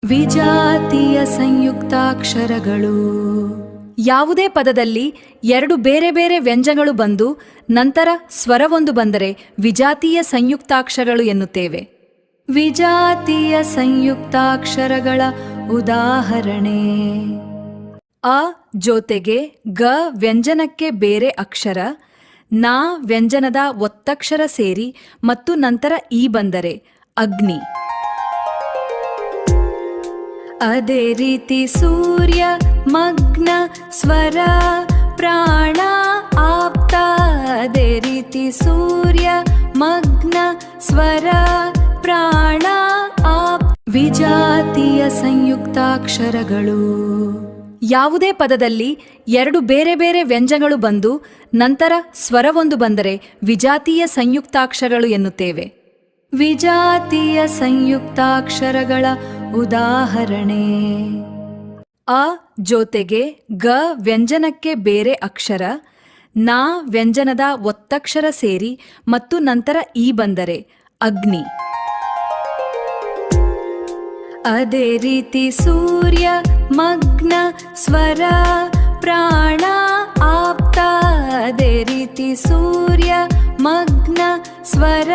ವಿಜಾತಿಯ ಸಂಯುಕ್ತಾಕ್ಷರಗಳು. ಯಾವುದೇ ಪದದಲ್ಲಿ ಎರಡು ಬೇರೆ ಬೇರೆ ವ್ಯಂಜನಗಳು ಬಂದು ನಂತರ ಸ್ವರವೊಂದು ಬಂದರೆ ವಿಜಾತೀಯ ಸಂಯುಕ್ತಾಕ್ಷರಗಳು ಎನ್ನುತ್ತೇವೆ. ವಿಜಾತೀಯ ಸಂಯುಕ್ತಾಕ್ಷರಗಳ ಉದಾಹರಣೆ: ಅ ಜೊತೆಗೆ ಗ ವ್ಯಂಜನಕ್ಕೆ ಬೇರೆ ಅಕ್ಷರ, ನ ವ್ಯಂಜನದ ಒತ್ತಕ್ಷರ ಸೇರಿ ಮತ್ತು ನಂತರ ಈ ಬಂದರೆ ಅಗ್ನಿ. ಅದೇ ರೀತಿ ಸೂರ್ಯ, ಮಗ್ನ, ಸ್ವರ, ಪ್ರಾಣ, ಆಪ್ತ. ಅದೇ ರೀತಿ ಸೂರ್ಯ, ಮಗ್ನ, ಸ್ವರ, ಪ್ರಾಣ, ಆಪ್ತ. ವಿಜಾತೀಯ ಸಂಯುಕ್ತಾಕ್ಷರಗಳು. ಯಾವುದೇ ಪದದಲ್ಲಿ ಎರಡು ಬೇರೆ ಬೇರೆ ವ್ಯಂಜನಗಳು ಬಂದು ನಂತರ ಸ್ವರವೊಂದು ಬಂದರೆ ವಿಜಾತೀಯ ಸಂಯುಕ್ತಾಕ್ಷರಗಳು ಎನ್ನುತ್ತೇವೆ. ವಿಜಾತೀಯ ಸಂಯುಕ್ತಾಕ್ಷರಗಳ ಉದಾಹರಣೆ: ಅ ಜೊತೆಗೆ ಗ ವ್ಯಂಜನಕ್ಕೆ ಬೇರೆ ಅಕ್ಷರ, ನ ವ್ಯಂಜನದ ಒತ್ತಕ್ಷರ ಸೇರಿ ಮತ್ತು ನಂತರ ಈ ಬಂದರೆ ಅಗ್ನಿ. ಅದೇ ರೀತಿ ಸೂರ್ಯ, ಮಗ್ನ, ಸ್ವರ, ಪ್ರಾಣ, ಆಪ್ತ. ಅದೇ ರೀತಿ ಸೂರ್ಯ, ಮಗ್ನ, ಸ್ವರ,